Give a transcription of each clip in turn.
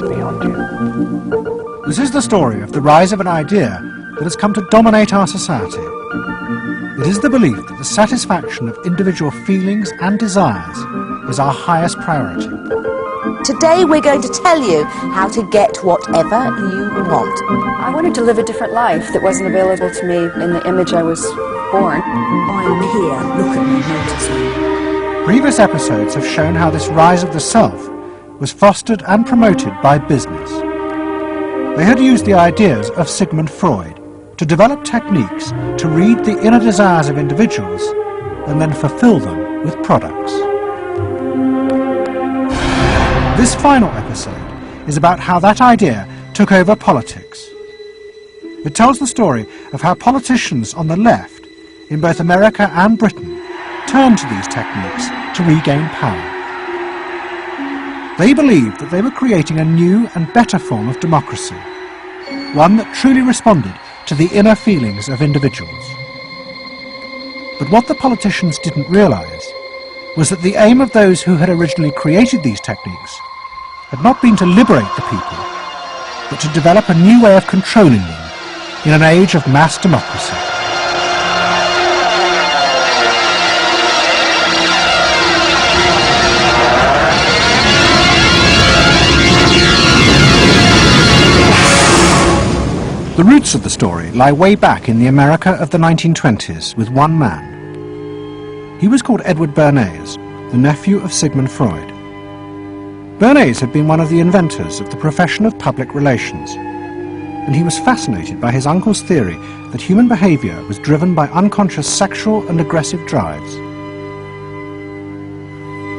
is beyond you. This is the story of the rise of an idea that has come to dominate our society. It is the belief that the satisfaction of individual feelings and desires is our highest priority. Today we're going to tell you how to get whatever you want. I wanted to live a different life that wasn't available to me in the image I was born. I'm here, look at me, notice me. Previous episodes have shown how this rise of the self was fostered and promoted by business. They had used the ideas of Sigmund Freud to develop techniques to read the inner desires of individuals and then fulfill them with products. This final episode is about how that idea took over politics. It tells the story of how politicians on the left, in both America and Britain, turned to these techniques to regain power. They believed that they were creating a new and better form of democracy, one that truly responded to the inner feelings of individuals. But what the politicians didn't realise was that the aim of those who had originally created these techniques had not been to liberate the people, but to develop a new way of controlling them in an age of mass democracy. The roots of the story lie way back in the America of the 1920s with one man. He was called Edward Bernays, the nephew of Sigmund Freud. Bernays had been one of the inventors of the profession of public relations, and he was fascinated by his uncle's theory that human behaviour was driven by unconscious sexual and aggressive drives.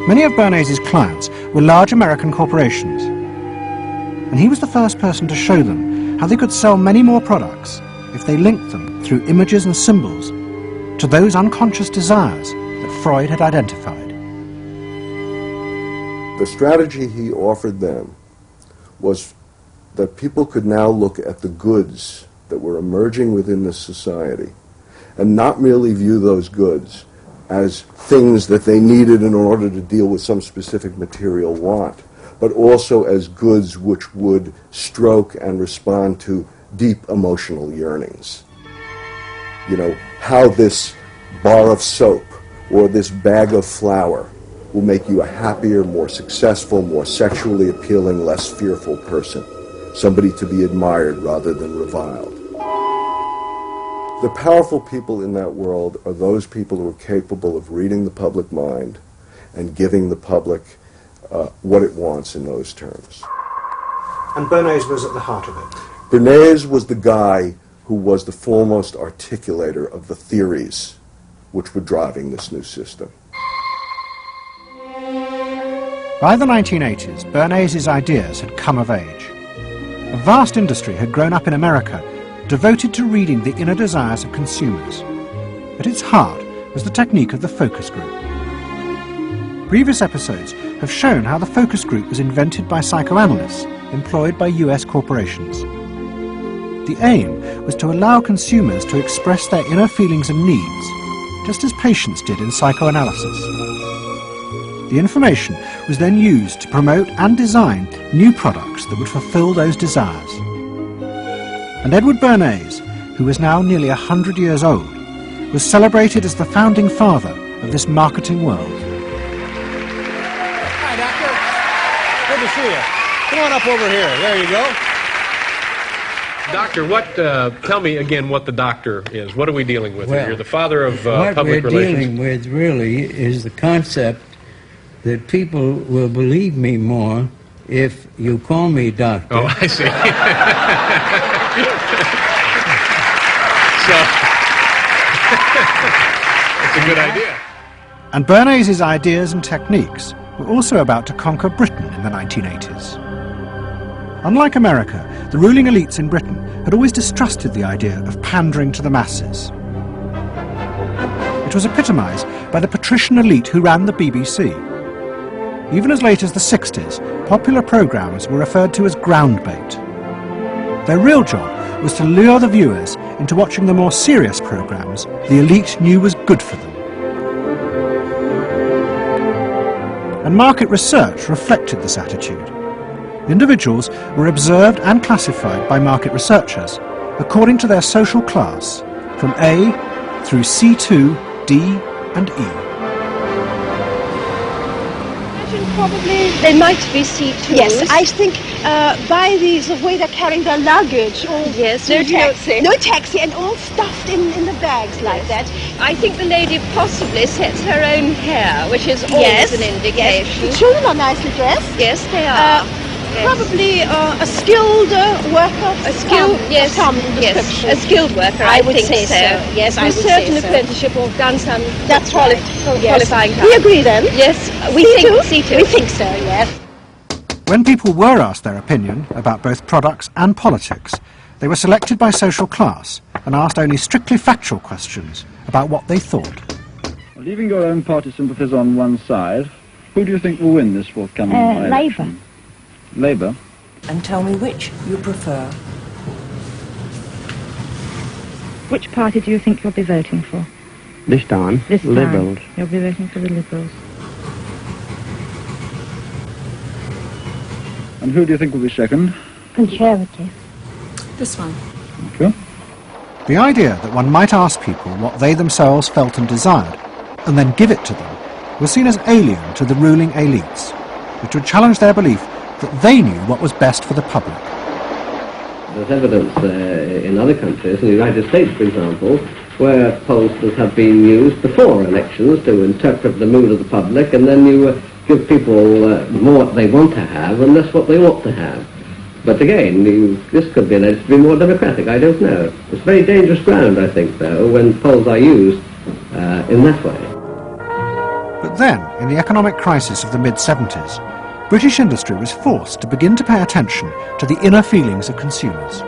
Many of Bernays' clients were large American corporations, and he was the first person to show them how they could sell many more products if they linked them through images and symbols to those unconscious desires that Freud had identified. The strategy he offered them was that people could now look at the goods that were emerging within this society and not merely view those goods as things that they needed in order to deal with some specific material want, but also as goods which would stroke and respond to deep emotional yearnings. You know, how this bar of soap or this bag of flour will make you a happier, more successful, more sexually appealing, less fearful person. Somebody to be admired rather than reviled. The powerful people in that world are those people who are capable of reading the public mind and giving the public what it wants in those terms. And Bernays was at the heart of it. Bernays was the guy who was the foremost articulator of the theories which were driving this new system. By the 1980s, Bernays' ideas had come of age. A vast industry had grown up in America, devoted to reading the inner desires of consumers. At its heart was the technique of the focus group. Previous episodes have shown how the focus group was invented by psychoanalysts employed by US corporations. The aim was to allow consumers to express their inner feelings and needs, just as patients did in psychoanalysis. The information was then used to promote and design new products that would fulfill those desires. And Edward Bernays, who was now nearly 100 years old, was celebrated as the founding father of this marketing world. Hi, Doctor. Good to see you. Come on up over here. There you go. Doctor, tell me again what the doctor is. What are we dealing with here? You're the father of what public relations. What we're dealing with really is the concept that people will believe me more if you call me doctor. Oh, I see. So, that's a good idea. And Bernays' ideas and techniques were also about to conquer Britain in the 1980s. Unlike America, the ruling elites in Britain had always distrusted the idea of pandering to the masses. It was epitomised by the patrician elite who ran the BBC. Even as late as the 60s, popular programmes were referred to as ground bait. Their real job was to lure the viewers into watching the more serious programmes the elite knew was good for them. And market research reflected this attitude. Individuals were observed and classified by market researchers according to their social class, from A through C2, D and E. Probably they might be C2s. Yes, I think by the way they're carrying their luggage, or yes, no taxi. No taxi, and all stuffed in the bags like that. I think the lady possibly sets her own hair, which is always an indication. Yes. The children are nicely dressed. Yes, they are. Probably a skilled worker. A skilled, yes, a skilled worker. I would think say so. Yes, I would say so. Certain say so. apprenticeship or done some. That's right. Qualifying. We agree then. Yes, we think C2. We think so. Yes. When people were asked their opinion about both products and politics, they were selected by social class and asked only strictly factual questions about what they thought. Leaving your own party sympathies on one side, who do you think will win this forthcoming election? Labour. Labour? And tell me which you prefer. Which party do you think you'll be voting for? This time, Liberals. You'll be voting for the Liberals. And who do you think will be second? Conservative. This one. Thank you. The idea that one might ask people what they themselves felt and desired, and then give it to them, was seen as alien to the ruling elites, which would challenge their belief that they knew what was best for the public. There's evidence in other countries, in the United States for example, where pollsters have been used before elections to interpret the mood of the public, and then you give people more what they want to have and less what they ought to have. But again, this could be alleged to be more democratic, I don't know. It's very dangerous ground, I think, though, when polls are used in that way. But then, in the economic crisis of the mid-70s, British industry was forced to begin to pay attention to the inner feelings of consumers.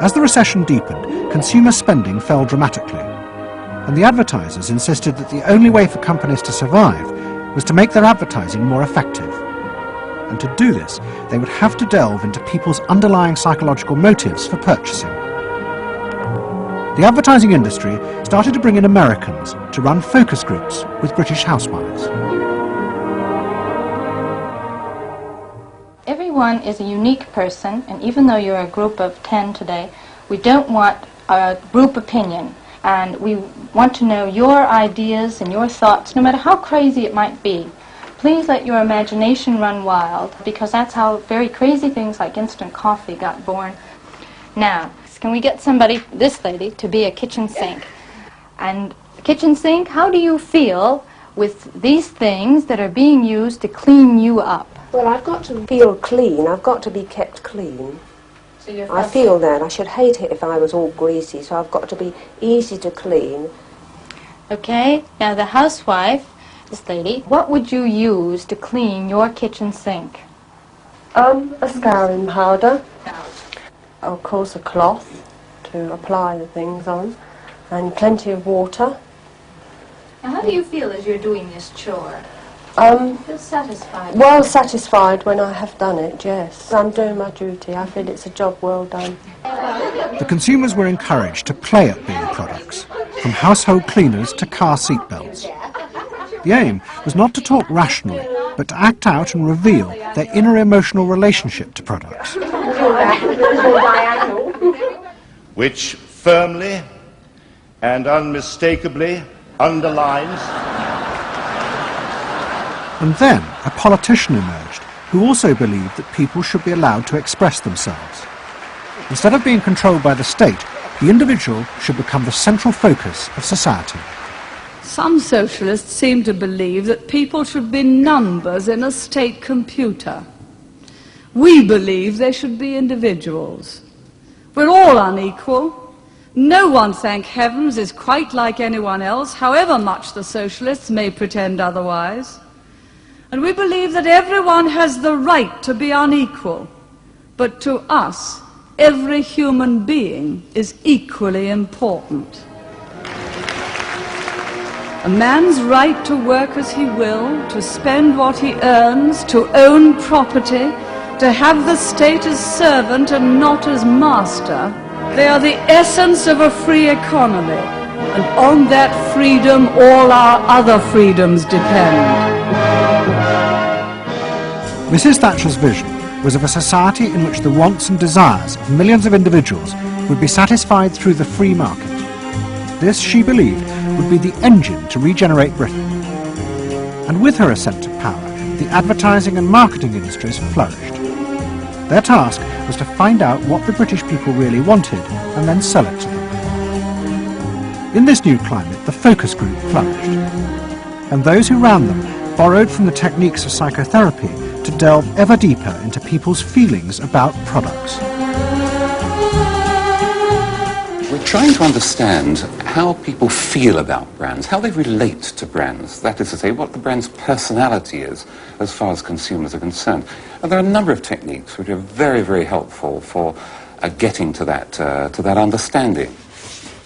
As the recession deepened, consumer spending fell dramatically, and the advertisers insisted that the only way for companies to survive was to make their advertising more effective. And to do this, they would have to delve into people's underlying psychological motives for purchasing. The advertising industry started to bring in Americans to run focus groups with British housewives. Everyone is a unique person, and even though you're a group of 10 today, we don't want a group opinion, and we want to know your ideas and your thoughts, no matter how crazy it might be. Please let your imagination run wild, because that's how very crazy things like instant coffee got born. Now, can we get somebody, this lady, to be a kitchen sink? And kitchen sink, how do you feel with these things that are being used to clean you up? Well, I've got to feel clean. I've got to be kept clean. So I feel that. I should hate it if I was all greasy, so I've got to be easy to clean. Okay, now the housewife, this lady, what would you use to clean your kitchen sink? A scouring powder. Of course, a cloth to apply the things on, and plenty of water. Now, how do you feel as you're doing this chore? Feel satisfied? Well satisfied when I have done it, yes. I'm doing my duty. I feel it's a job well done. The consumers were encouraged to play at being products, from household cleaners to car seat belts. The aim was not to talk rationally, but to act out and reveal their inner emotional relationship to products. Which firmly and unmistakably underlines. And then a politician emerged who also believed that people should be allowed to express themselves. Instead of being controlled by the state, the individual should become the central focus of society. Some socialists seem to believe that people should be numbers in a state computer. We believe they should be individuals. We're all unequal. No one, thank heavens, is quite like anyone else, however much the socialists may pretend otherwise. And we believe that everyone has the right to be unequal, but to us, every human being is equally important. A man's right to work as he will, to spend what he earns, to own property, to have the state as servant and not as master, they are the essence of a free economy, and on that freedom all our other freedoms depend. Mrs. Thatcher's vision was of a society in which the wants and desires of millions of individuals would be satisfied through the free market. This, she believed, would be the engine to regenerate Britain. And with her ascent to power, the advertising and marketing industries flourished. Their task was to find out what the British people really wanted and then sell it to them. In this new climate, the focus group flourished. And those who ran them borrowed from the techniques of psychotherapy to delve ever deeper into people's feelings about products. We're trying to understand how people feel about brands, how they relate to brands, that is to say, what the brand's personality is as far as consumers are concerned. And there are a number of techniques which are very, very helpful for getting to that understanding.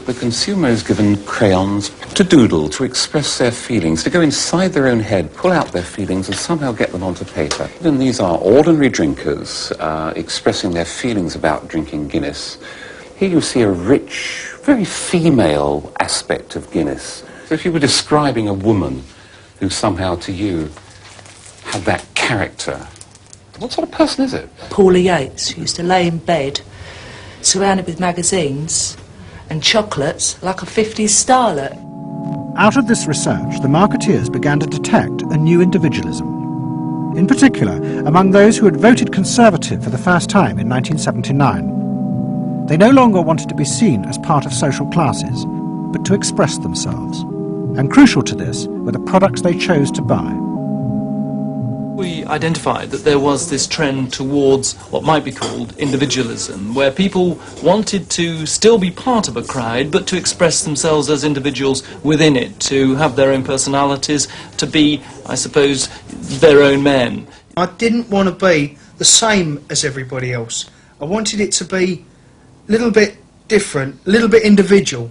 The consumer is given crayons to doodle, to express their feelings, to go inside their own head, pull out their feelings and somehow get them onto paper. And these are ordinary drinkers expressing their feelings about drinking Guinness. Here you see a rich, very female aspect of Guinness. So if you were describing a woman who somehow to you had that character, what sort of person is it? Paula Yates, who used to lay in bed, surrounded with magazines and chocolates like a 50s starlet. Out of this research, the marketeers began to detect a new individualism. In particular, among those who had voted Conservative for the first time in 1979. They no longer wanted to be seen as part of social classes, but to express themselves. And crucial to this were the products they chose to buy. We identified that there was this trend towards what might be called individualism, where people wanted to still be part of a crowd, but to express themselves as individuals within it, to have their own personalities, to be, I suppose, their own men. I didn't want to be the same as everybody else. I wanted it to be a little bit different, a little bit individual.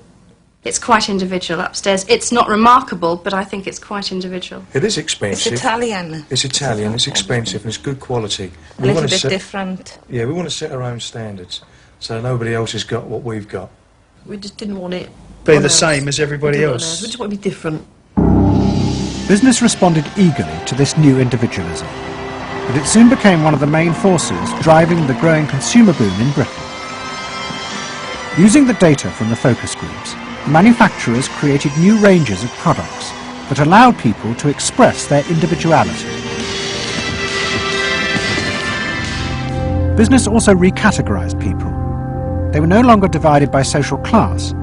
It's quite individual upstairs. It's not remarkable, but I think it's quite individual. It is expensive. It's Italian. It's Italian, it's expensive, and it's good quality. A little bit different. Yeah, we want to set our own standards, so nobody else has got what we've got. We just didn't want it Be the same as everybody else. We just want to be different. Business responded eagerly to this new individualism, but it soon became one of the main forces driving the growing consumer boom in Britain. Using the data from the focus groups, manufacturers created new ranges of products that allowed people to express their individuality. Business also recategorized people. They were no longer divided by social class,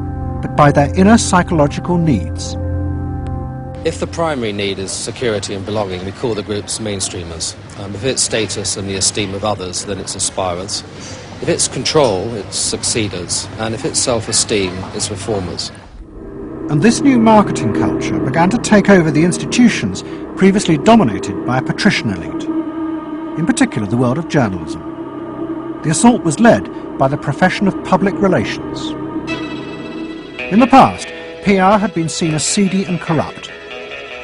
but by their inner psychological needs. If the primary need is security and belonging, we call the groups mainstreamers. If it's status and the esteem of others, then it's aspirers. If it's control, it's succeeders. And if it's self-esteem, it's reformers. And this new marketing culture began to take over the institutions previously dominated by a patrician elite, in particular the world of journalism. The assault was led by the profession of public relations. In the past, PR had been seen as seedy and corrupt,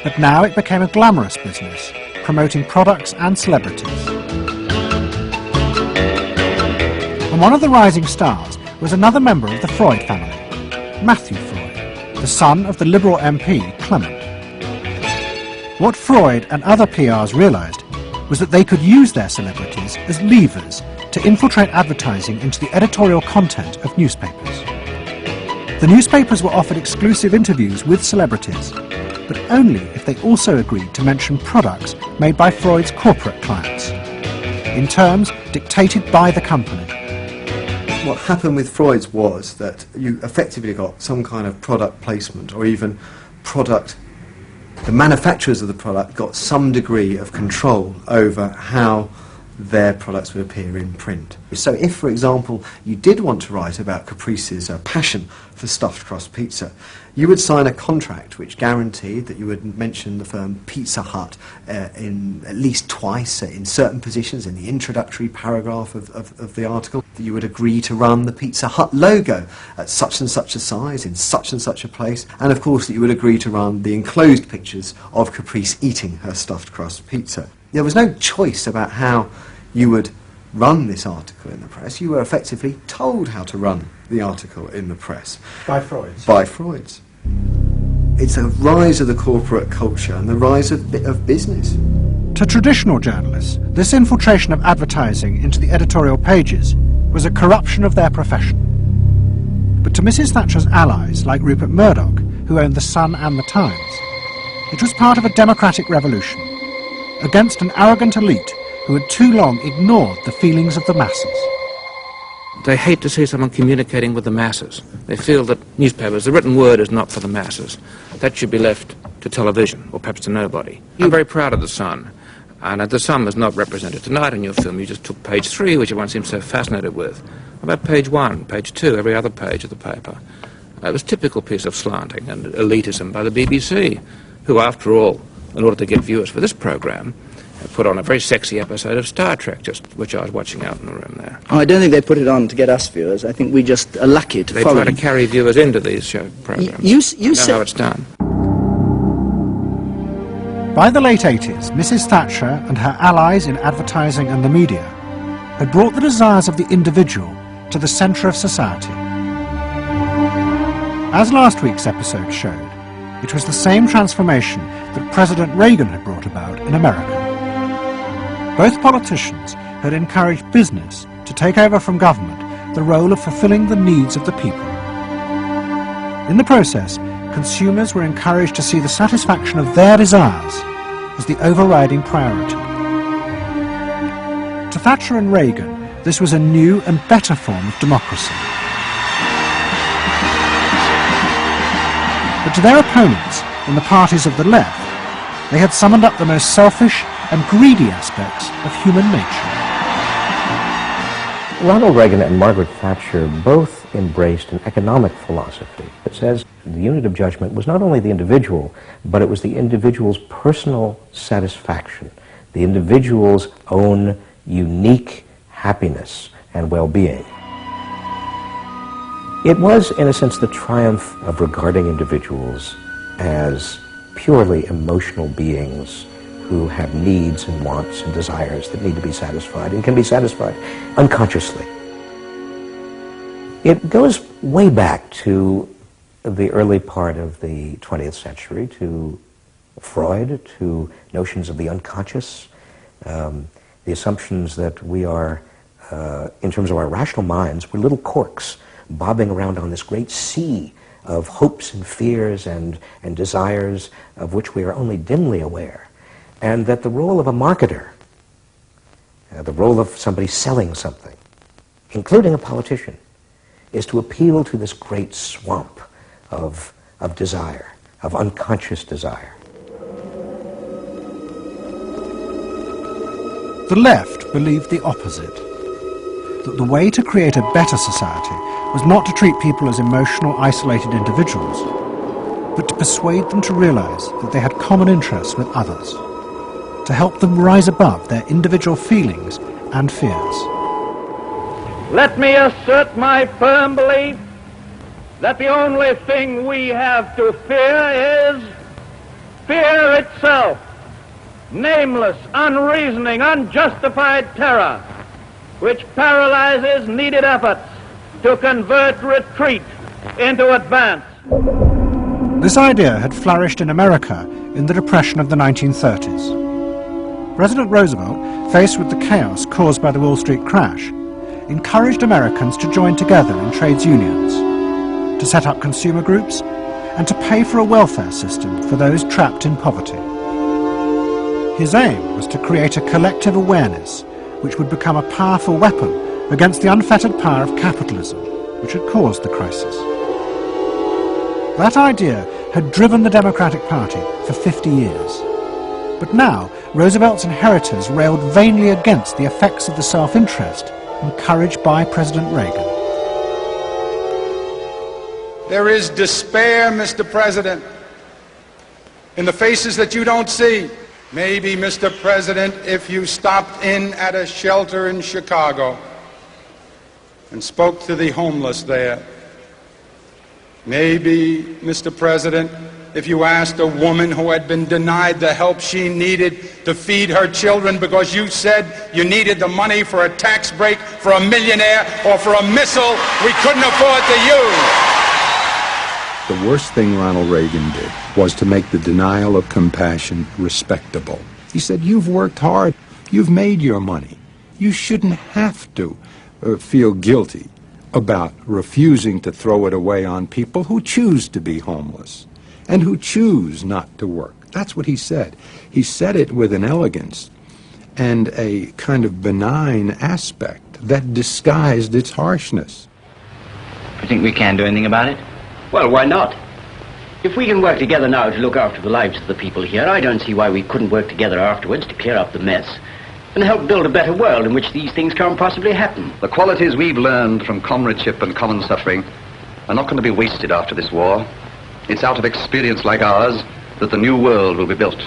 but now it became a glamorous business, promoting products and celebrities. And one of the rising stars was another member of the Freud family, Matthew Freud, the son of the Liberal MP Clement. What Freud and other PRs realised was that they could use their celebrities as levers to infiltrate advertising into the editorial content of newspapers. The newspapers were offered exclusive interviews with celebrities, but only if they also agreed to mention products made by Freud's corporate clients, in terms dictated by the company. What happened with Freud's was that you effectively got some kind of product placement, or even product, the manufacturers of the product got some degree of control over how their products would appear in print. So if, for example, you did want to write about Caprice's passion for stuffed crust pizza, you would sign a contract which guaranteed that you would mention the firm Pizza Hut in at least twice in certain positions in the introductory paragraph of the article, that you would agree to run the Pizza Hut logo at such and such a size in such and such a place, and of course that you would agree to run the enclosed pictures of Caprice eating her stuffed crust pizza. There was no choice about how you would run this article in the press. You were effectively told how to run the article in the press. By Freud's? By Freud's. It's a rise of the corporate culture and the rise of business. To traditional journalists, this infiltration of advertising into the editorial pages was a corruption of their profession. But to Mrs. Thatcher's allies, like Rupert Murdoch, who owned The Sun and The Times, it was part of a democratic revolution against an arrogant elite who had too long ignored the feelings of the masses. They hate to see someone communicating with the masses. They feel that newspapers, the written word is not for the masses. That should be left to television, or perhaps to nobody. I'm very proud of The Sun. And The Sun was not represented tonight in your film. You just took page 3, which everyone seems so fascinated with. About page 1, page 2, every other page of the paper. It was a typical piece of slanting and elitism by the BBC, who, after all, in order to get viewers for this program, put on a very sexy episode of Star Trek, which I was watching out in the room there. Oh, I don't think they put it on to get us viewers. I think we just are lucky to follow. They try to carry viewers into these show programs. You know how it's done. By the late 80s, Mrs. Thatcher and her allies in advertising and the media had brought the desires of the individual to the centre of society. As last week's episode showed, it was the same transformation that President Reagan had brought about in America. Both politicians had encouraged business to take over from government the role of fulfilling the needs of the people. In the process, consumers were encouraged to see the satisfaction of their desires as the overriding priority. To Thatcher and Reagan, this was a new and better form of democracy. But to their opponents in the parties of the left, they had summoned up the most selfish and greedy aspects of human nature. Ronald Reagan and Margaret Thatcher both embraced an economic philosophy that says the unit of judgment was not only the individual, but it was the individual's personal satisfaction, the individual's own unique happiness and well-being. It was, in a sense, the triumph of regarding individuals as purely emotional beings who have needs and wants and desires that need to be satisfied and can be satisfied unconsciously. It goes way back to the early part of the 20th century, to Freud, to notions of the unconscious, the assumptions that we are, in terms of our rational minds, we're little corks bobbing around on this great sea of hopes and fears and desires of which we are only dimly aware. And that the role of a marketer, the role of somebody selling something, including a politician, is to appeal to this great swamp of desire, of unconscious desire. The left believed the opposite, that the way to create a better society was not to treat people as emotional, isolated individuals, but to persuade them to realize that they had common interests with others, to help them rise above their individual feelings and fears. Let me assert my firm belief that the only thing we have to fear is fear itself, nameless, unreasoning, unjustified terror, which paralyzes needed efforts to convert retreat into advance. This idea had flourished in America in the Depression of the 1930s. President Roosevelt, faced with the chaos caused by the Wall Street crash, encouraged Americans to join together in trades unions, to set up consumer groups, and to pay for a welfare system for those trapped in poverty. His aim was to create a collective awareness which would become a powerful weapon against the unfettered power of capitalism, which had caused the crisis. That idea had driven the Democratic Party for 50 years. But now, Roosevelt's inheritors railed vainly against the effects of the self-interest encouraged by President Reagan. There is despair, Mr. President, in the faces that you don't see. Maybe, Mr. President, if you stopped in at a shelter in Chicago and spoke to the homeless there. Maybe, Mr. President, if you asked a woman who had been denied the help she needed to feed her children because you said you needed the money for a tax break for a millionaire or for a missile we couldn't afford to use. The worst thing Ronald Reagan did was to make the denial of compassion respectable. He said, you've worked hard, you've made your money. You shouldn't have to feel guilty about refusing to throw it away on people who choose to be homeless and who choose not to work. That's what he said. He said it with an elegance and a kind of benign aspect that disguised its harshness. You think we can do anything about it? Well, why not? If we can work together now to look after the lives of the people here, I don't see why we couldn't work together afterwards to clear up the mess and help build a better world in which these things can't possibly happen. The qualities we've learned from comradeship and common suffering are not going to be wasted after this war. It's out of experience like ours that the new world will be built.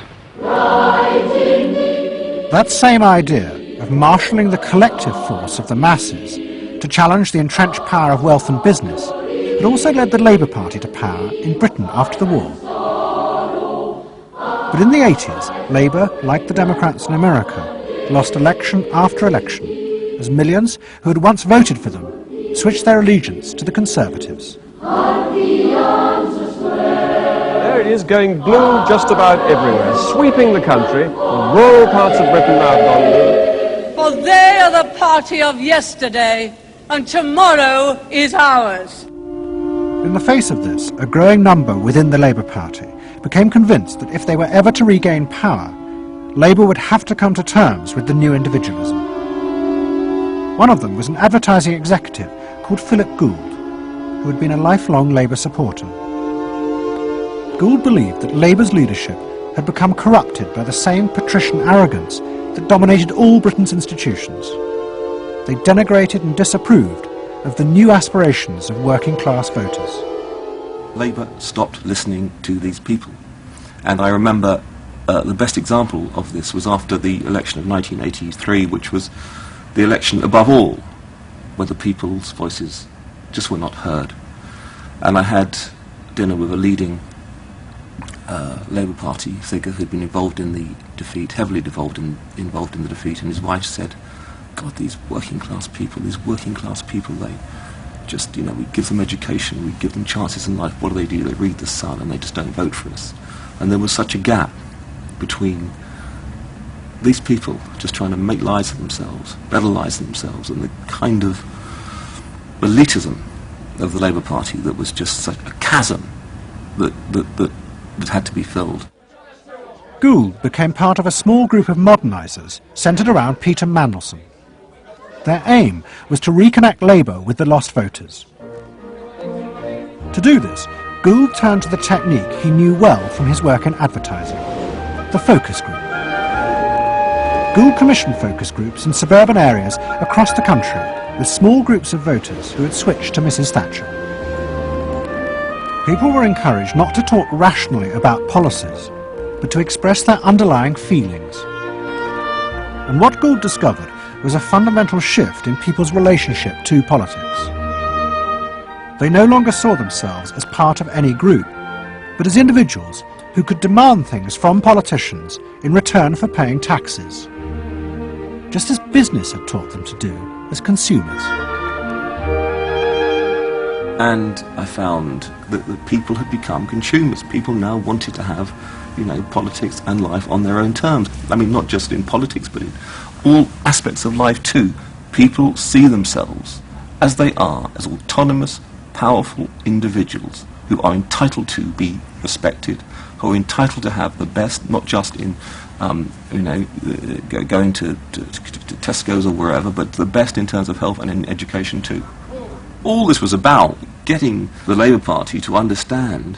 That same idea of marshalling the collective force of the masses to challenge the entrenched power of wealth and business had also led the Labour Party to power in Britain after the war. But in the 80s, Labour, like the Democrats in America, lost election after election as millions who had once voted for them switched their allegiance to the Conservatives. There it is, going blue just about everywhere, sweeping the country. The rural parts of Britain now have gone blue. For they are the party of yesterday, and tomorrow is ours. In the face of this, a growing number within the Labour Party became convinced that if they were ever to regain power, Labour would have to come to terms with the new individualism. One of them was an advertising executive called Philip Gould, who had been a lifelong Labour supporter. Gould believed that Labour's leadership had become corrupted by the same patrician arrogance that dominated all Britain's institutions. They denigrated and disapproved of the new aspirations of working-class voters. Labour stopped listening to these people. And I remember the best example of this was after the election of 1983, which was the election above all where the people's voices just were not heard. And I had dinner with a leading Labour Party figure who'd been involved in the defeat, heavily involved in the defeat, and his wife said, God, these working class people, they just, we give them education, we give them chances in life, what do? They read the Sun and they just don't vote for us. And there was such a gap between these people just trying to make lives for themselves, better lives for themselves, and the kind of elitism of the Labour Party that was just such a chasm that had to be filled. Gould became part of a small group of modernisers centred around Peter Mandelson. Their aim was to reconnect Labour with the lost voters. To do this, Gould turned to the technique he knew well from his work in advertising, the focus group. Gould commissioned focus groups in suburban areas across the country with small groups of voters who had switched to Mrs. Thatcher. People were encouraged not to talk rationally about policies, but to express their underlying feelings. And what Gould discovered was a fundamental shift in people's relationship to politics. They no longer saw themselves as part of any group, but as individuals who could demand things from politicians in return for paying taxes, just as business had taught them to do as consumers. And I found that people had become consumers. People now wanted to have, politics and life on their own terms. I mean, not just in politics, but in all aspects of life too. People see themselves as they are, as autonomous, powerful individuals who are entitled to be respected, who are entitled to have the best, not just in, going to Tesco's or wherever, but the best in terms of health and in education too. All this was about getting the Labour Party to understand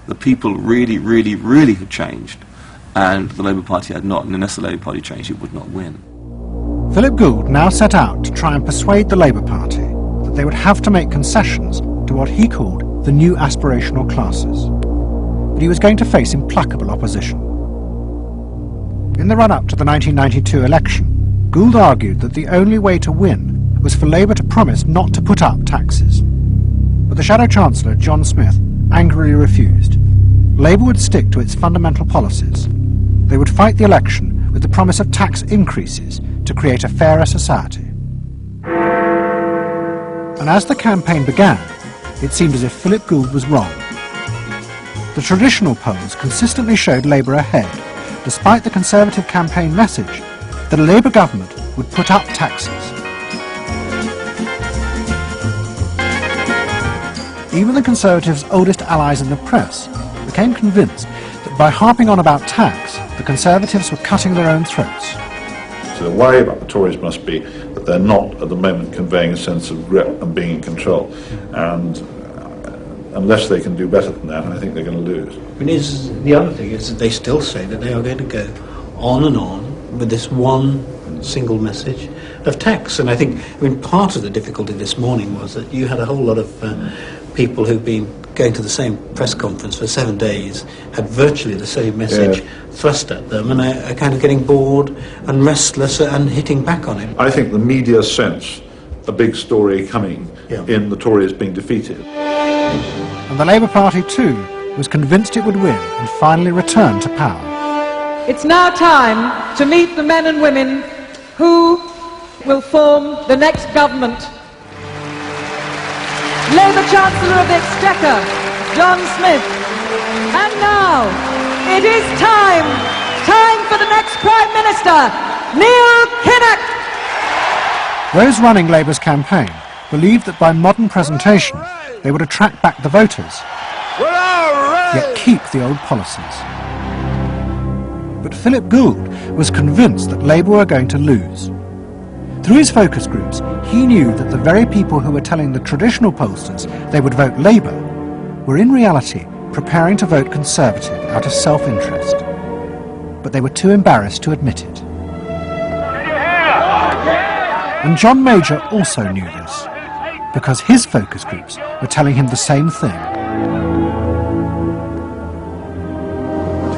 that people really, really, really had changed, and the Labour Party had not, and unless the Labour Party changed, it would not win. Philip Gould now set out to try and persuade the Labour Party that they would have to make concessions to what he called the new aspirational classes. But he was going to face implacable opposition. In the run-up to the 1992 election, Gould argued that the only way to win was for Labour to promise not to put up taxes. But the Shadow Chancellor, John Smith, angrily refused. Labour would stick to its fundamental policies. They would fight the election with the promise of tax increases to create a fairer society. And as the campaign began, it seemed as if Philip Gould was wrong. The traditional polls consistently showed Labour ahead, despite the Conservative campaign message, that a Labour government would put up taxes. Even the Conservatives' oldest allies in the press became convinced that by harping on about tax, the Conservatives were cutting their own throats. So the worry about the Tories must be that they're not at the moment conveying a sense of grip and being in control, and unless they can do better than that, I think they're going to lose. I mean, the other thing is that they still say that they are going to go on and on with this one single message of tax. And I think, part of the difficulty this morning was that you had a whole lot of people who've been going to the same press conference for 7 days, had virtually the same message thrust at them, and are kind of getting bored and restless and hitting back on it. I think the media sense a big story coming in the Tories being defeated. And the Labour Party too was convinced it would win and finally return to power. It's now time to meet the men and women who will form the next government. Labour Chancellor of the Exchequer, John Smith. And now, it is time for the next Prime Minister, Neil Kinnock. Those running Labour's campaign believed that by modern presentation they would attract back the voters, yet keep the old policies. But Philip Gould was convinced that Labour were going to lose. Through his focus groups, he knew that the very people who were telling the traditional pollsters they would vote Labour were in reality preparing to vote Conservative out of self-interest. But they were too embarrassed to admit it. And John Major also knew this, because his focus groups were telling him the same thing.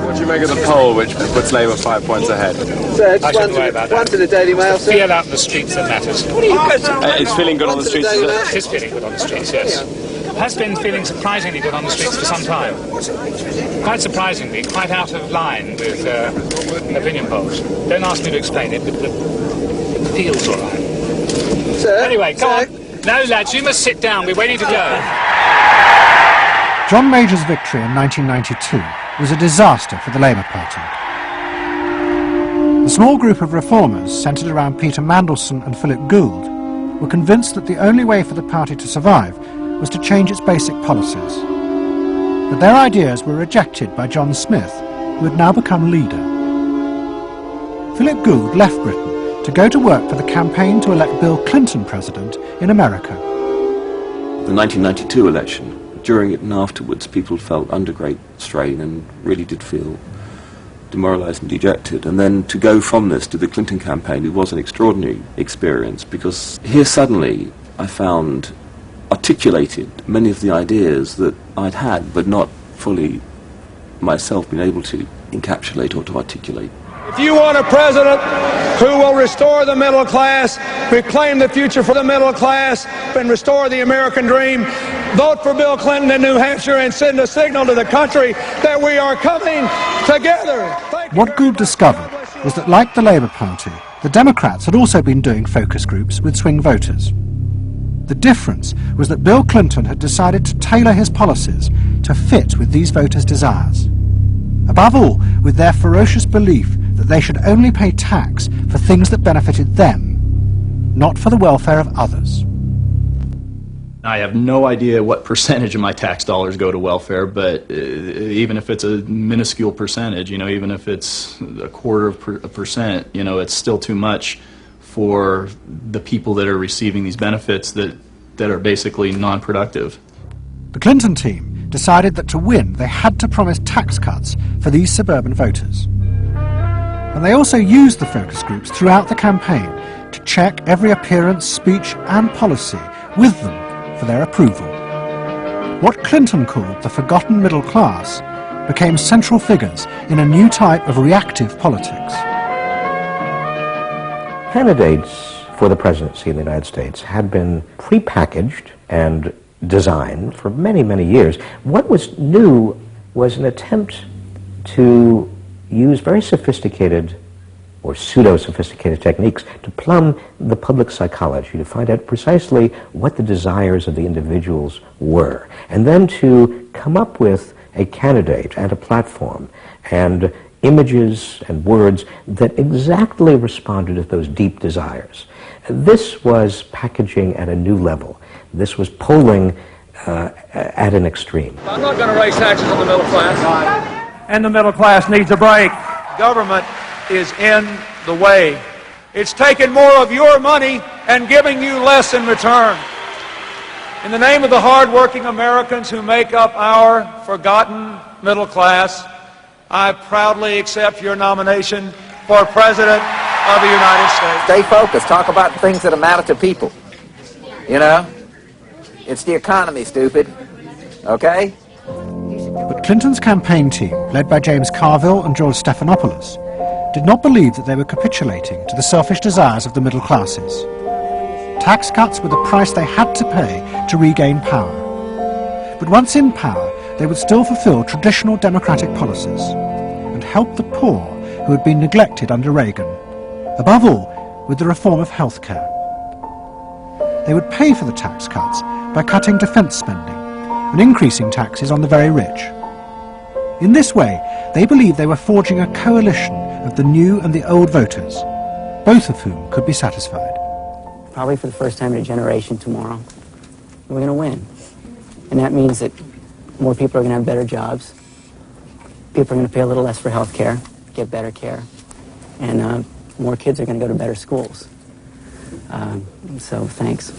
What do you make of the poll which puts Labour 5 points ahead? Sir, one to the Daily Mail, sir. Feel out in the streets that matters. It's feeling good on the streets, is it? It is feeling good on the streets, yes. Has been feeling surprisingly good on the streets for some time. Quite surprisingly, quite out of line with opinion polls. Don't ask me to explain it, but it feels all right. Sir, anyway, go on. No, lads, you must sit down. We're waiting to go. John Major's victory in 1992 was a disaster for the Labour Party. The small group of reformers centred around Peter Mandelson and Philip Gould were convinced that the only way for the party to survive was to change its basic policies. But their ideas were rejected by John Smith, who had now become leader. Philip Gould left Britain to go to work for the campaign to elect Bill Clinton president in America. The 1992 election, during it and afterwards, people felt under great strain and really did feel demoralised and dejected. And then to go from this to the Clinton campaign, it was an extraordinary experience, because here suddenly I found articulated many of the ideas that I'd had but not fully myself been able to encapsulate or to articulate. If you want a president who will restore the middle class, reclaim the future for the middle class, and restore the American dream, vote for Bill Clinton in New Hampshire and send a signal to the country that we are coming together. What Gould discovered was that, like the Labour Party, the Democrats had also been doing focus groups with swing voters. The difference was that Bill Clinton had decided to tailor his policies to fit with these voters' desires. Above all, with their ferocious belief that they should only pay tax for things that benefited them, not for the welfare of others. I have no idea what percentage of my tax dollars go to welfare, but even if it's a minuscule percentage, even if it's 0.25%, it's still too much for the people that are receiving these benefits that are basically non-productive. The Clinton team decided that to win they had to promise tax cuts for these suburban voters. And they also used the focus groups throughout the campaign to check every appearance, speech and policy with them for their approval. What Clinton called the forgotten middle class became central figures in a new type of reactive politics. Candidates for the presidency of the United States had been prepackaged and designed for many, many years. What was new was an attempt to use very sophisticated or pseudo-sophisticated techniques to plumb the public psychology, to find out precisely what the desires of the individuals were, and then to come up with a candidate and a platform and images and words that exactly responded to those deep desires. This was packaging at a new level. This was polling at an extreme. I'm not going to raise taxes on the middle class. And the middle class needs a break. Government is in the way. It's taking more of your money and giving you less in return. In the name of the hard-working Americans who make up our forgotten middle class, I proudly accept your nomination for President of the United States. Stay focused. Talk about things that matter to people. You know? It's the economy, stupid. Okay? But Clinton's campaign team, led by James Carville and George Stephanopoulos, did not believe that they were capitulating to the selfish desires of the middle classes. Tax cuts were the price they had to pay to regain power. But once in power, they would still fulfill traditional democratic policies and help the poor who had been neglected under Reagan, above all with the reform of health care. They would pay for the tax cuts by cutting defence spending and increasing taxes on the very rich. In this way, they believed they were forging a coalition of the new and the old voters, both of whom could be satisfied. Probably for the first time in a generation tomorrow, we're going to win. And that means that more people are going to have better jobs. People are going to pay a little less for health care, get better care. And more kids are going to go to better schools. So thanks.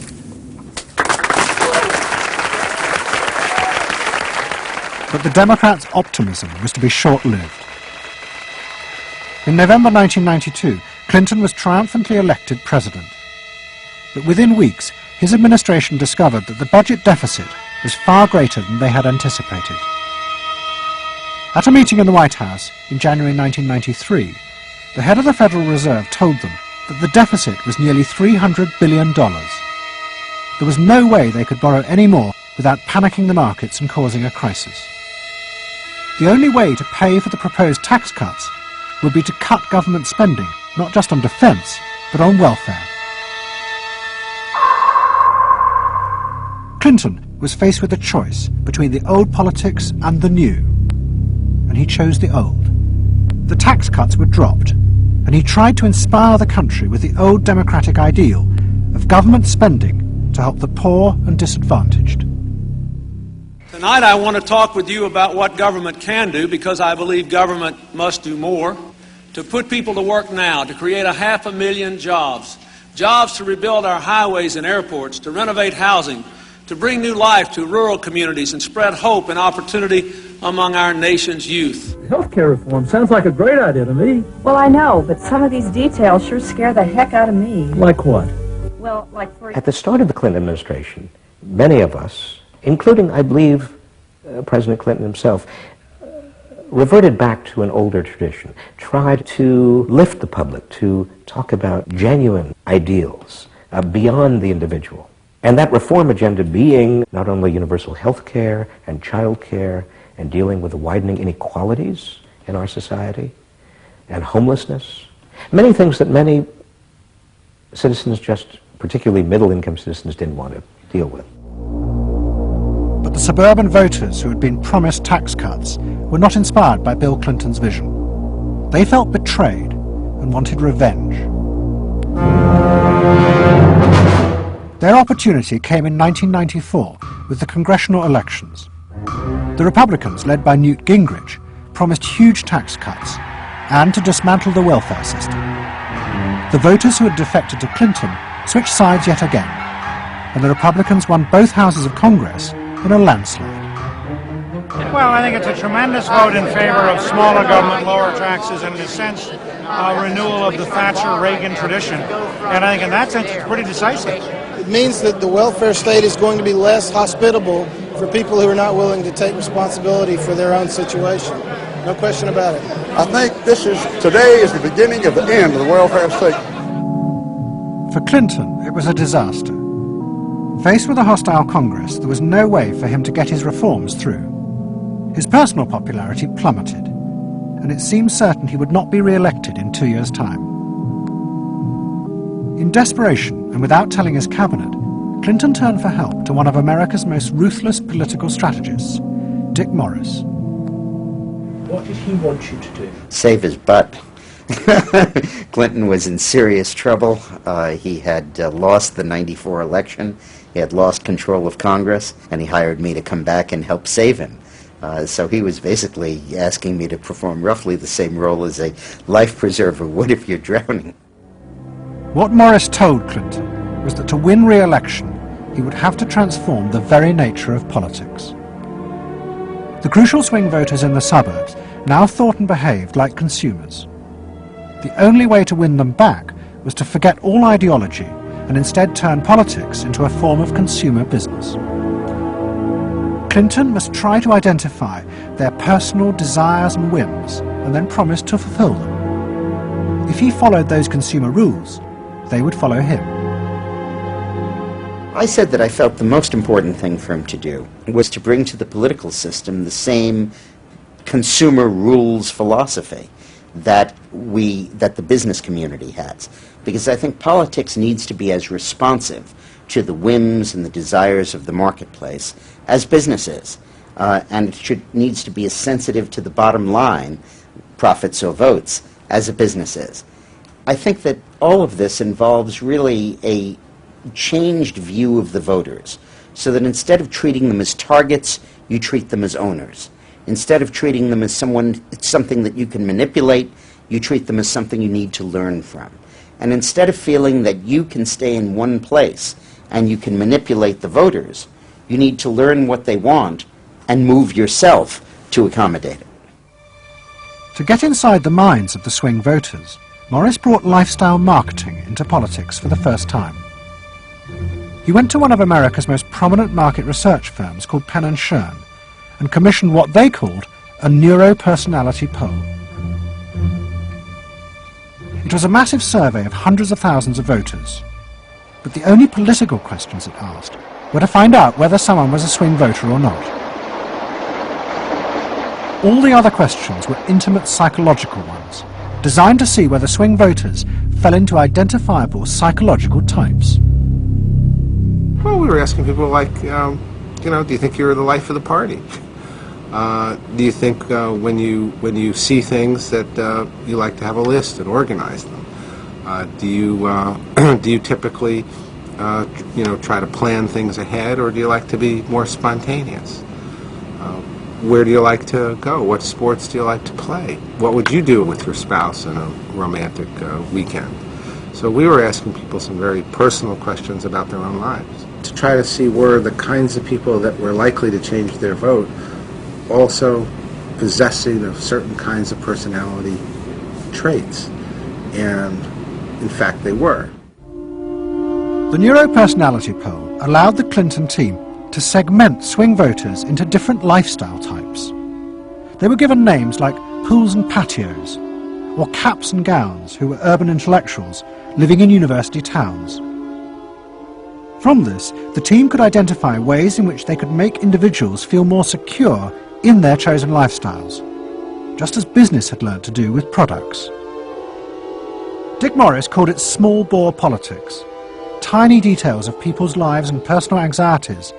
But the Democrats' optimism was to be short-lived. In November 1992, Clinton was triumphantly elected president. But within weeks, his administration discovered that the budget deficit was far greater than they had anticipated. At a meeting in the White House in January 1993, the head of the Federal Reserve told them that the deficit was nearly $300 billion. There was no way they could borrow any more without panicking the markets and causing a crisis. The only way to pay for the proposed tax cuts would be to cut government spending, not just on defence, but on welfare. Clinton was faced with a choice between the old politics and the new, and he chose the old. The tax cuts were dropped, and he tried to inspire the country with the old democratic ideal of government spending to help the poor and disadvantaged. Tonight I want to talk with you about what government can do, because I believe government must do more. To put people to work now, to create 500,000 jobs, jobs to rebuild our highways and airports, to renovate housing, to bring new life to rural communities and spread hope and opportunity among our nation's youth. Healthcare reform sounds like a great idea to me. Well, I know, but some of these details sure scare the heck out of me. Like what? Well, like for... At the start of the Clinton administration, many of us, including, I believe, President Clinton himself, reverted back to an older tradition, tried to lift the public, to talk about genuine ideals beyond the individual. And that reform agenda being not only universal health care and child care and dealing with the widening inequalities in our society and homelessness, many things that many citizens, just particularly middle-income citizens, didn't want to deal with. But the suburban voters who had been promised tax cuts were not inspired by Bill Clinton's vision. They felt betrayed and wanted revenge. Their opportunity came in 1994 with the congressional elections. The Republicans, led by Newt Gingrich, promised huge tax cuts and to dismantle the welfare system. The voters who had defected to Clinton switched sides yet again, and the Republicans won both houses of Congress in a landslide. Well, I think it's a tremendous vote in favor of smaller government, lower taxes, and in a sense, a renewal of the Thatcher-Reagan tradition. And I think in that sense, it's pretty decisive. It means that the welfare state is going to be less hospitable for people who are not willing to take responsibility for their own situation. No question about it. I think today is the beginning of the end of the welfare state. For Clinton, it was a disaster. Faced with a hostile Congress, there was no way for him to get his reforms through. His personal popularity plummeted, and it seemed certain he would not be re-elected in 2 years' time. In desperation, and without telling his cabinet, Clinton turned for help to one of America's most ruthless political strategists, Dick Morris. What did he want you to do? Save his butt. Clinton was in serious trouble. He had lost the '94 election. He had lost control of Congress, and he hired me to come back and help save him. So he was basically asking me to perform roughly the same role as a life preserver would if you're drowning. What Morris told Clinton was that to win re-election, he would have to transform the very nature of politics. The crucial swing voters in the suburbs now thought and behaved like consumers. The only way to win them back was to forget all ideology and instead turn politics into a form of consumer business. Clinton must try to identify their personal desires and whims and then promise to fulfill them. If he followed those consumer rules, they would follow him. I said that I felt the most important thing for him to do was to bring to the political system the same consumer rules philosophy that the business community has. Because I think politics needs to be as responsive to the whims and the desires of the marketplace as business is. And it needs to be as sensitive to the bottom line, profits or votes, as a business is. I think that all of this involves really a changed view of the voters, so that instead of treating them as targets, you treat them as owners. Instead of treating them as something that you can manipulate, you treat them as something you need to learn from. And instead of feeling that you can stay in one place and you can manipulate the voters, you need to learn what they want and move yourself to accommodate it. To get inside the minds of the swing voters, Morris brought lifestyle marketing into politics for the first time. He went to one of America's most prominent market research firms called Penn & Schern and commissioned what they called a neuro-personality poll. It was a massive survey of hundreds of thousands of voters, but the only political questions it asked were to find out whether someone was a swing voter or not. All the other questions were intimate psychological ones, designed to see whether swing voters fell into identifiable psychological types. Well, we were asking people like, do you think you're the life of the party? Do you think when you see things that you like to have a list and organize them? Do you typically try to plan things ahead, or do you like to be more spontaneous? Where do you like to go? What sports do you like to play? What would you do with your spouse on a romantic weekend? So we were asking people some very personal questions about their own lives to try to see were the kinds of people that were likely to change their vote also possessing of certain kinds of personality traits. And in fact, they were. The neuro-personality poll allowed the Clinton team to segment swing voters into different lifestyle types. They were given names like pools and patios, or caps and gowns, who were urban intellectuals living in university towns. From this, the team could identify ways in which they could make individuals feel more secure in their chosen lifestyles, just as business had learned to do with products. Dick Morris called it small-bore politics, tiny details of people's lives and personal anxieties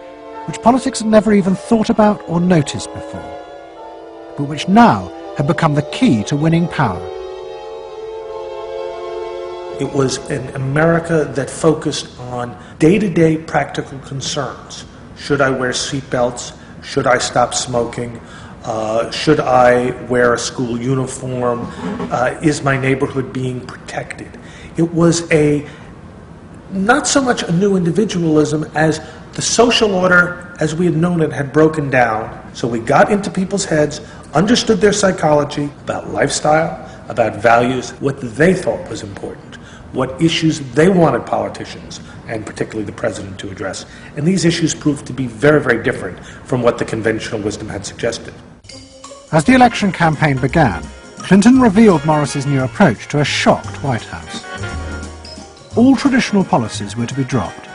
which politics had never even thought about or noticed before, but which now had become the key to winning power. It was an America that focused on day-to-day practical concerns. Should I wear seatbelts? Should I stop smoking? Should I wear a school uniform? Is my neighborhood being protected? It was not so much a new individualism as the social order as we had known it had broken down. So we got into people's heads, understood their psychology about lifestyle, about values, what they thought was important, what issues they wanted politicians, and particularly the president, to address. And these issues proved to be very, very different from what the conventional wisdom had suggested. As the election campaign began, Clinton revealed Morris's new approach to a shocked White House. All traditional policies were to be dropped.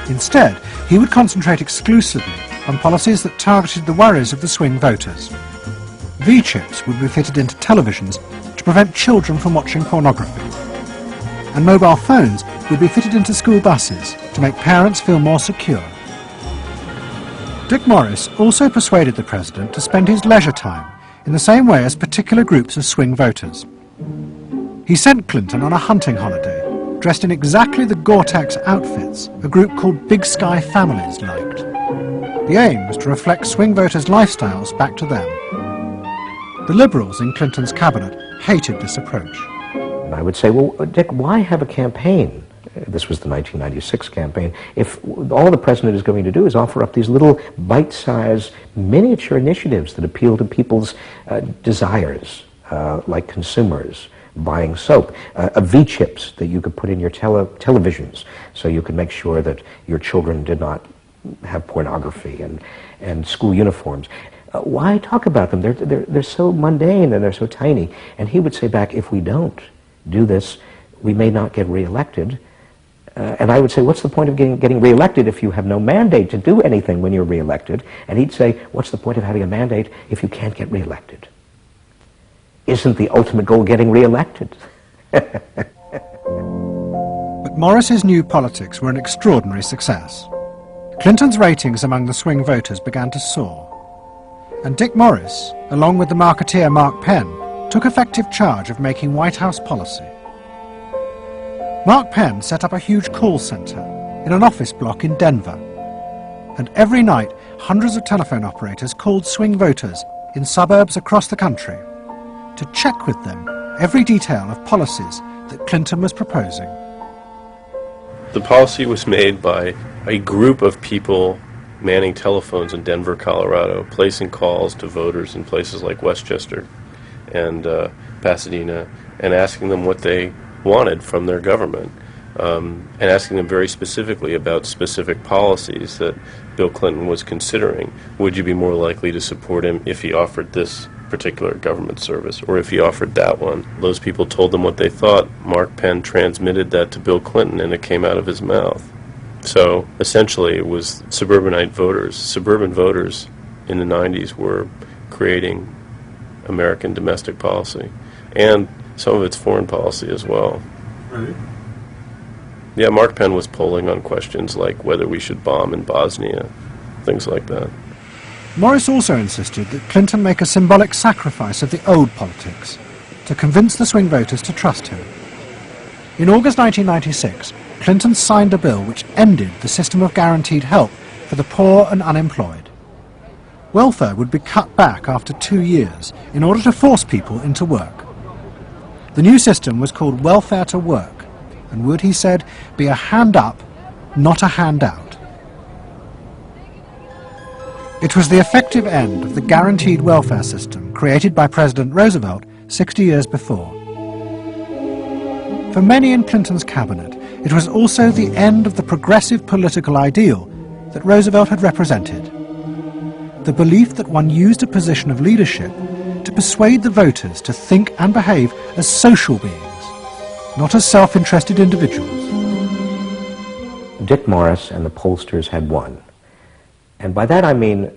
Instead, he would concentrate exclusively on policies that targeted the worries of the swing voters. V-chips would be fitted into televisions to prevent children from watching pornography. And mobile phones would be fitted into school buses to make parents feel more secure. Dick Morris also persuaded the president to spend his leisure time in the same way as particular groups of swing voters. He sent Clinton on a hunting holiday, dressed in exactly the Gore-Tex outfits a group called Big Sky Families liked. The aim was to reflect swing voters' lifestyles back to them. The Liberals in Clinton's cabinet hated this approach. And I would say, well, Dick, why have a campaign? This was the 1996 campaign. If all the president is going to do is offer up these little bite-sized miniature initiatives that appeal to people's desires, like consumers, buying soap, V-chips that you could put in your televisions so you could make sure that your children did not have pornography, and school uniforms. Why talk about them? They're so mundane and they're so tiny. And he would say back, if we don't do this, we may not get reelected. And I would say, what's the point of getting reelected if you have no mandate to do anything when you're reelected? And he'd say, what's the point of having a mandate if you can't get reelected? Isn't the ultimate goal getting reelected? But Morris's new politics were an extraordinary success. Clinton's ratings among the swing voters began to soar. And Dick Morris, along with the marketeer Mark Penn, took effective charge of making White House policy. Mark Penn set up a huge call centre in an office block in Denver. And every night, hundreds of telephone operators called swing voters in suburbs across the country to check with them every detail of policies that Clinton was proposing. The policy was made by a group of people manning telephones in Denver, Colorado, placing calls to voters in places like Westchester and Pasadena, and asking them what they wanted from their government, and asking them very specifically about specific policies that Bill Clinton was considering. Would you be more likely to support him if he offered this particular government service, or if he offered that one? Those people told them what they thought. Mark Penn transmitted that to Bill Clinton, and it came out of his mouth. So essentially it was suburbanite voters. Suburban voters in the 90s were creating American domestic policy, and some of its foreign policy as well. Right. Yeah, Mark Penn was polling on questions like whether we should bomb in Bosnia, things like that. Morris also insisted that Clinton make a symbolic sacrifice of the old politics to convince the swing voters to trust him. In August 1996, Clinton signed a bill which ended the system of guaranteed help for the poor and unemployed. Welfare would be cut back after 2 years in order to force people into work. The new system was called Welfare to Work, and would, he said, be a hand up, not a handout. It was the effective end of the guaranteed welfare system created by President Roosevelt 60 years before. For many in Clinton's cabinet, it was also the end of the progressive political ideal that Roosevelt had represented. The belief that one used a position of leadership to persuade the voters to think and behave as social beings, not as self-interested individuals. Dick Morris and the pollsters had won. And by that I mean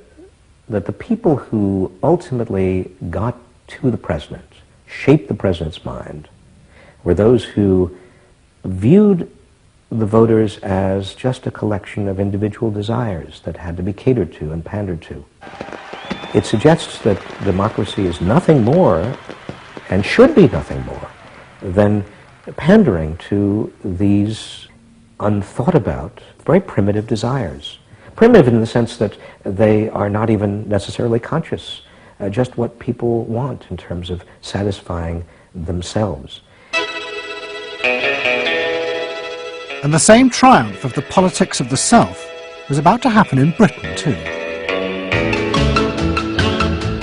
that the people who ultimately got to the president, shaped the president's mind, were those who viewed the voters as just a collection of individual desires that had to be catered to and pandered to. It suggests that democracy is nothing more, and should be nothing more, than pandering to these unthought about, very primitive desires. Primitive in the sense that they are not even necessarily conscious, just what people want in terms of satisfying themselves. And the same triumph of the politics of the South was about to happen in Britain too.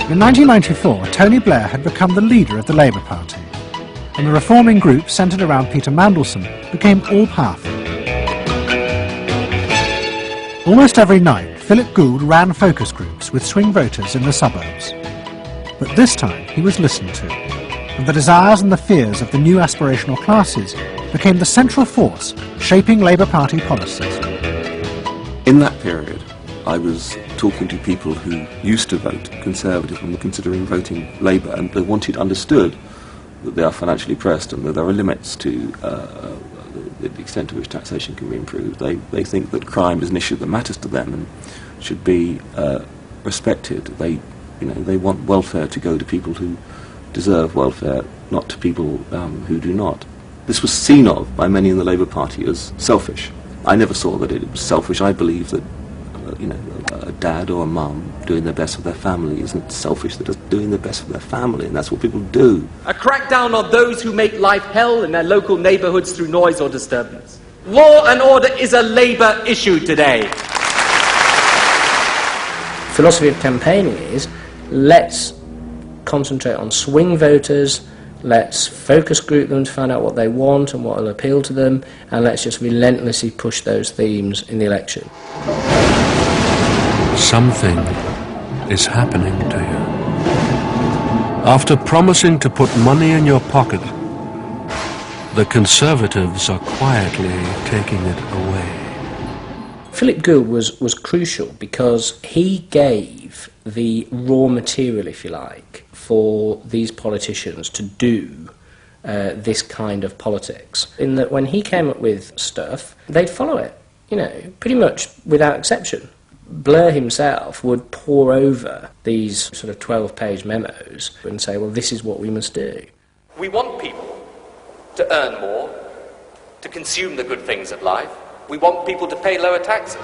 In 1994, Tony Blair had become the leader of the Labour Party, and the reforming group centred around Peter Mandelson became all-powerful. Almost every night, Philip Gould ran focus groups with swing voters in the suburbs. But this time he was listened to, and the desires and the fears of the new aspirational classes became the central force shaping Labour Party policies. In that period, I was talking to people who used to vote Conservative and were considering voting Labour, and they understood that they are financially pressed and that there are limits to the extent to which taxation can be improved. They think that crime is an issue that matters to them and should be respected. They You know, they want welfare to go to people who deserve welfare, not to people who do not. This was seen of by many in the Labour Party as selfish. I never saw that it was selfish. I believe that, you know, a dad or a mum doing their best for their family isn't selfish. They're just doing their best for their family, and that's what people do. A crackdown on those who make life hell in their local neighbourhoods through noise or disturbance. Law and order is a Labour issue today. Philosophy of campaigning is, let's concentrate on swing voters, let's focus group them to find out what they want and what will appeal to them, and let's just relentlessly push those themes in the election. Something is happening to you. After promising to put money in your pocket, the Conservatives are quietly taking it away. Philip Gould was crucial because he gave the raw material, if you like, for these politicians to do this kind of politics. In that when he came up with stuff, they'd follow it, you know, pretty much without exception. Blair himself would pore over these sort of 12-page memos and say, well, this is what we must do. We want people to earn more, to consume the good things of life. We want people to pay lower taxes.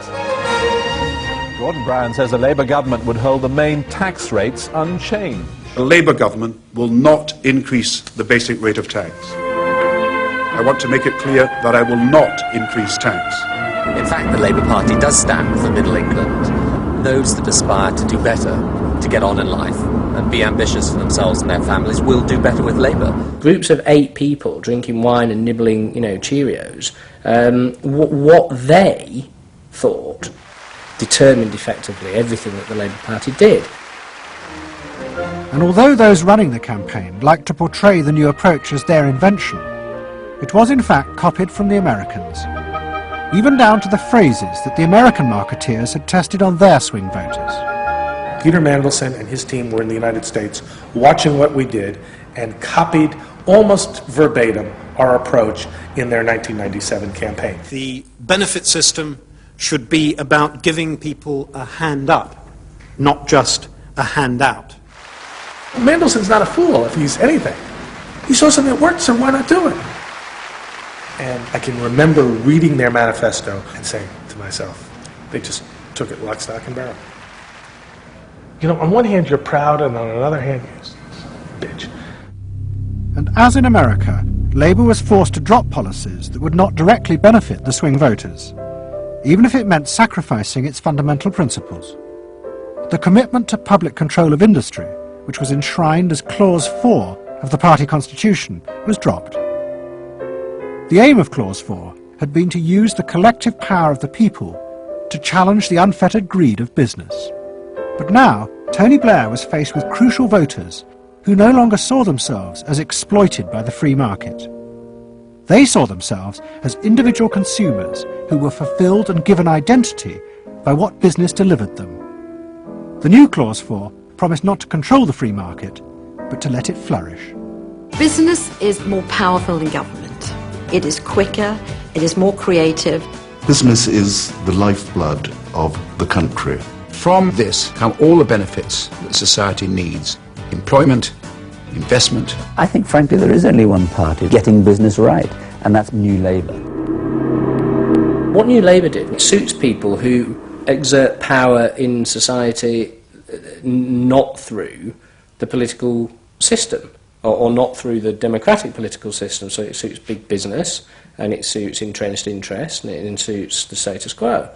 Gordon Brown says the Labour government would hold the main tax rates unchanged. The Labour government will not increase the basic rate of tax. I want to make it clear that I will not increase tax. In fact, the Labour Party does stand for Middle England. Those that aspire to do better, to get on in life, and be ambitious for themselves and their families will do better with Labour. Groups of 8 people drinking wine and nibbling, you know, Cheerios, what they thought determined effectively everything that the Labour Party did. And although those running the campaign liked to portray the new approach as their invention, it was in fact copied from the Americans, even down to the phrases that the American marketeers had tested on their swing voters. Peter Mandelson and his team were in the United States watching what we did and copied almost verbatim our approach in their 1997 campaign. The benefit system should be about giving people a hand up, not just a handout. Mandelson's not a fool if he's anything. He saw something that worked, so why not do it? And I can remember reading their manifesto and saying to myself, they just took it lock, stock, and barrel. You know, on one hand you're proud, and on another hand you're bitch. And as in America, Labour was forced to drop policies that would not directly benefit the swing voters, even if it meant sacrificing its fundamental principles. The commitment to public control of industry, which was enshrined as Clause 4 of the party constitution, was dropped. The aim of Clause 4 had been to use the collective power of the people to challenge the unfettered greed of business. But now, Tony Blair was faced with crucial voters who no longer saw themselves as exploited by the free market. They saw themselves as individual consumers who were fulfilled and given identity by what business delivered them. The new Clause 4 promised not to control the free market, but to let it flourish. Business is more powerful than government. It is quicker, it is more creative. Business is the lifeblood of the country. From this come all the benefits that society needs. Employment, investment. I think, frankly, there is only one party getting business right, and that's New Labour. What New Labour did, it suits people who exert power in society not through the political system, or not through the democratic political system. So it suits big business, and it suits entrenched interest, and it suits the status quo.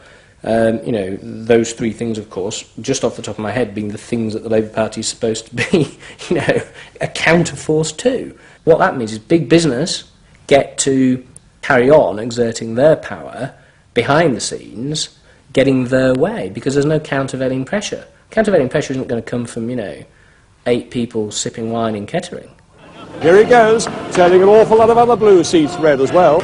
You know, those 3 things, of course, just off the top of my head, being the things that the Labour Party is supposed to be, you know, a counterforce to. What that means is big business get to carry on exerting their power behind the scenes, getting their way, because there's no countervailing pressure. Countervailing pressure isn't going to come from, you know, 8 people sipping wine in Kettering. Here he goes, turning an awful lot of other blue seats red as well.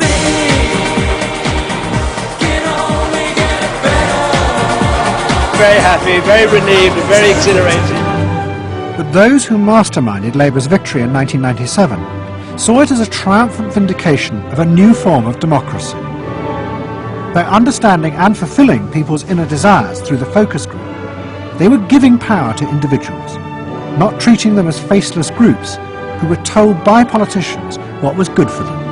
Very happy, very relieved, and very exhilarated. But those who masterminded Labour's victory in 1997 saw it as a triumphant vindication of a new form of democracy. By understanding and fulfilling people's inner desires through the focus group, they were giving power to individuals, not treating them as faceless groups who were told by politicians what was good for them.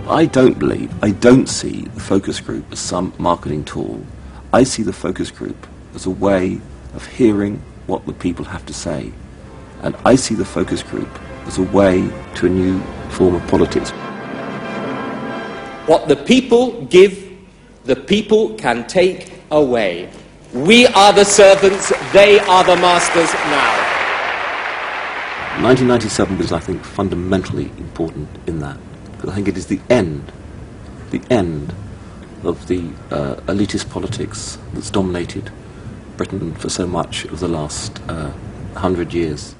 I don't see the focus group as some marketing tool. I see the focus group as a way of hearing what the people have to say. And I see the focus group as a way to a new form of politics. What the people give, the people can take away. We are the servants, they are the masters now. 1997 was, I think, fundamentally important in that. Because I think it is the end of the elitist politics that's dominated Britain for so much of the last 100 years.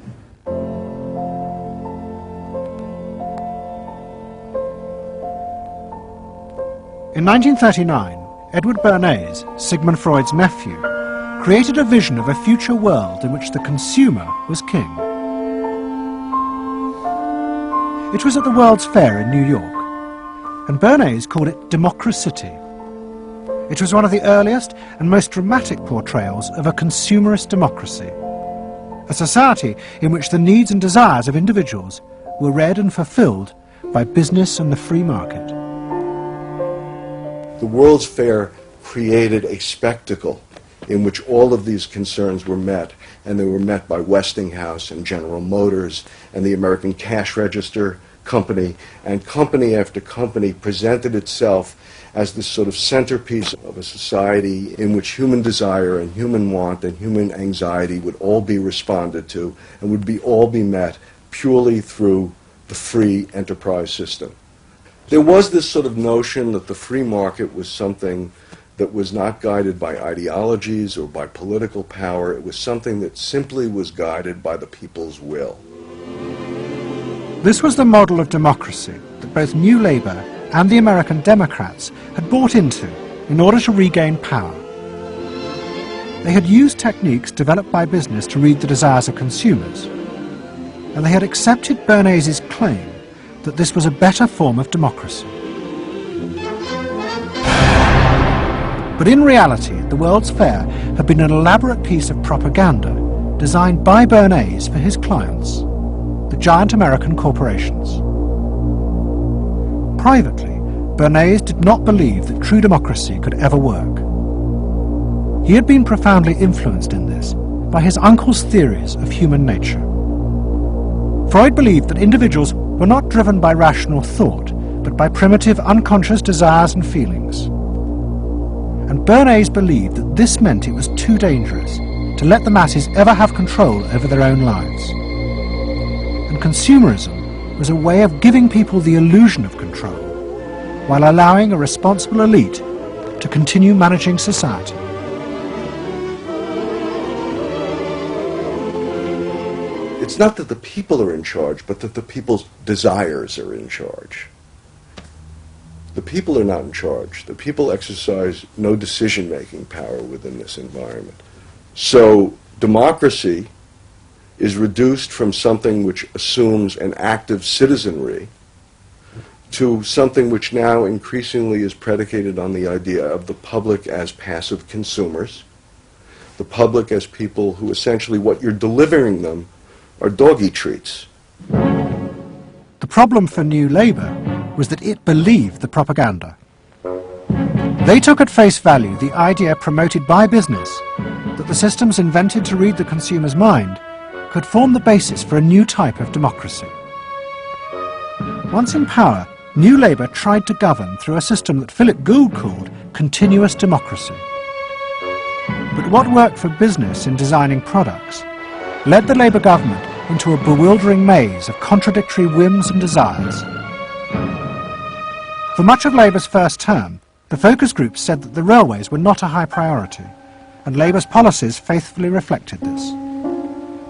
In 1939, Edward Bernays, Sigmund Freud's nephew, created a vision of a future world in which the consumer was king. It was at the World's Fair in New York, and Bernays called it Democracy. It was one of the earliest and most dramatic portrayals of a consumerist democracy, a society in which the needs and desires of individuals were read and fulfilled by business and the free market. The World's Fair created a spectacle in which all of these concerns were met, and they were met by Westinghouse and General Motors and the American Cash Register Company, and company after company presented itself as this sort of centerpiece of a society in which human desire and human want and human anxiety would all be responded to and would all be met purely through the free enterprise system. There was this sort of notion that the free market was something that was not guided by ideologies or by political power. It was something that simply was guided by the people's will. This was the model of democracy that both New Labour and the American Democrats had bought into in order to regain power. They had used techniques developed by business to read the desires of consumers, and they had accepted Bernays' claim that this was a better form of democracy. But in reality, the World's Fair had been an elaborate piece of propaganda designed by Bernays for his clients, the giant American corporations. Privately, Bernays did not believe that true democracy could ever work. He had been profoundly influenced in this by his uncle's theories of human nature. Freud believed that individuals were not driven by rational thought, but by primitive unconscious desires and feelings. And Bernays believed that this meant it was too dangerous to let the masses ever have control over their own lives. And consumerism was a way of giving people the illusion of control, while allowing a responsible elite to continue managing society. It's not that the people are in charge, but that the people's desires are in charge. The people are not in charge. The people exercise no decision-making power within this environment. So democracy is reduced from something which assumes an active citizenry to something which now increasingly is predicated on the idea of the public as passive consumers, the public as people who essentially what you're delivering them are doggy treats. The problem for New Labour was that it believed the propaganda. They took at face value the idea promoted by business that the systems invented to read the consumer's mind could form the basis for a new type of democracy. Once in power, New Labour tried to govern through a system that Philip Gould called continuous democracy. But what worked for business in designing products led the Labour government into a bewildering maze of contradictory whims and desires. For much of Labour's first term, the focus groups said that the railways were not a high priority, and Labour's policies faithfully reflected this.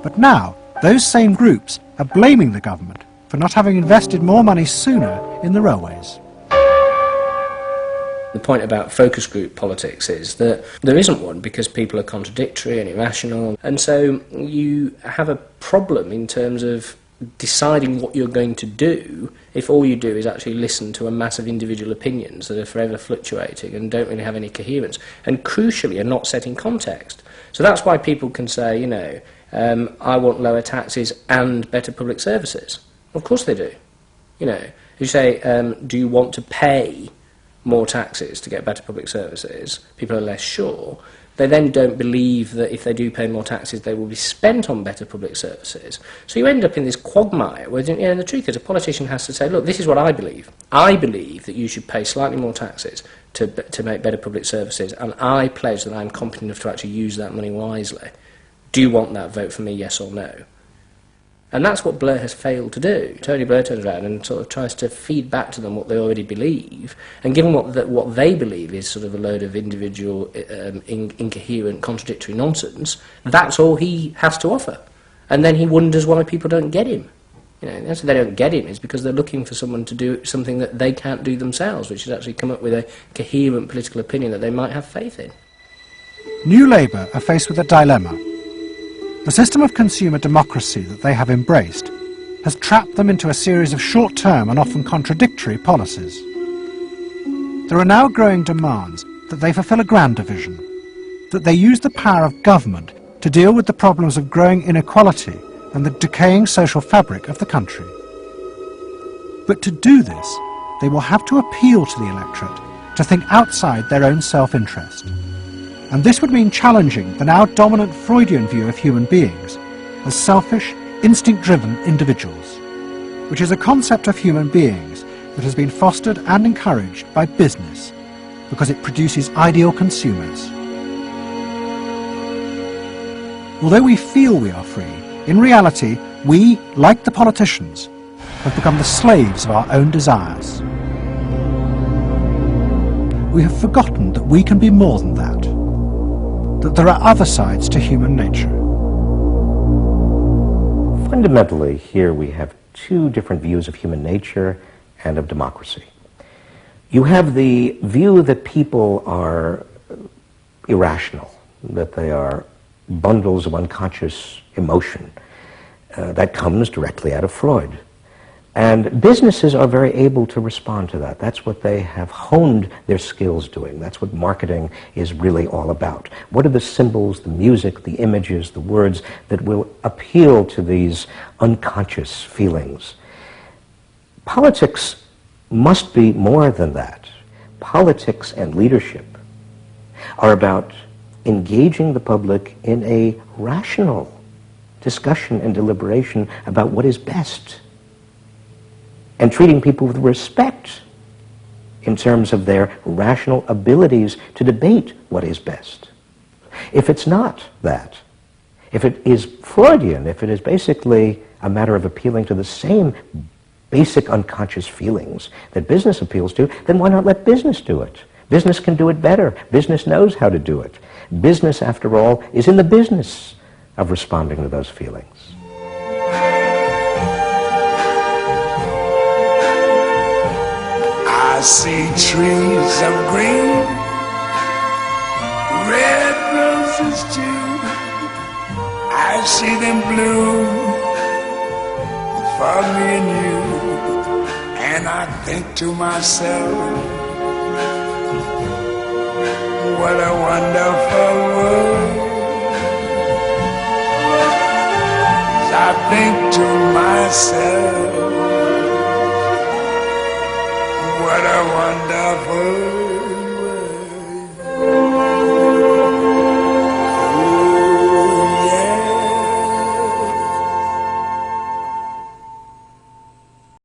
But now, those same groups are blaming the government for not having invested more money sooner in the railways. The point about focus group politics is that there isn't one because people are contradictory and irrational, and so you have a problem in terms of deciding what you're going to do if all you do is actually listen to a mass of individual opinions that are forever fluctuating and don't really have any coherence, and crucially are not set in context. So that's why people can say, you know, I want lower taxes and better public services. Of course they do. You know, you say, do you want to pay more taxes to get better public services? People are less sure. They then don't believe that if they do pay more taxes, they will be spent on better public services. So you end up in this quagmire where, you know, the truth is a politician has to say, look, this is what I believe. I believe that you should pay slightly more taxes to make better public services, and I pledge that I'm competent enough to actually use that money wisely. Do you want that? Vote for me, yes or no. And that's what Blair has failed to do. Tony Blair turns around and sort of tries to feed back to them what they already believe, and given what they believe is sort of a load of individual, incoherent, contradictory nonsense, that's all he has to offer. And then he wonders why people don't get him. You know, the answer they don't get him is because they're looking for someone to do something that they can't do themselves, which is actually come up with a coherent political opinion that they might have faith in. New Labour are faced with a dilemma. The system of consumer democracy that they have embraced has trapped them into a series of short-term and often contradictory policies. There are now growing demands that they fulfil a grander vision, that they use the power of government to deal with the problems of growing inequality and the decaying social fabric of the country. But to do this, they will have to appeal to the electorate to think outside their own self-interest. And this would mean challenging the now dominant Freudian view of human beings as selfish, instinct-driven individuals, which is a concept of human beings that has been fostered and encouraged by business because it produces ideal consumers. Although we feel we are free, in reality, we, like the politicians, have become the slaves of our own desires. We have forgotten that we can be more than that, that there are other sides to human nature. Fundamentally, here we have two different views of human nature and of democracy. You have the view that people are irrational, that they are bundles of unconscious emotion. That comes directly out of Freud. And businesses are very able to respond to that. That's what they have honed their skills doing. That's what marketing is really all about. What are the symbols, the music, the images, the words that will appeal to these unconscious feelings? Politics must be more than that. Politics and leadership are about engaging the public in a rational discussion and deliberation about what is best, and treating people with respect in terms of their rational abilities to debate what is best. If it's not that, if it is Freudian, if it is basically a matter of appealing to the same basic unconscious feelings that business appeals to, then why not let business do it? Business can do it better. Business knows how to do it. Business, after all, is in the business of responding to those feelings. I see trees of green, red roses too. I see them bloom for me and you. And I think to myself, what a wonderful world. I think to myself, what a wonderful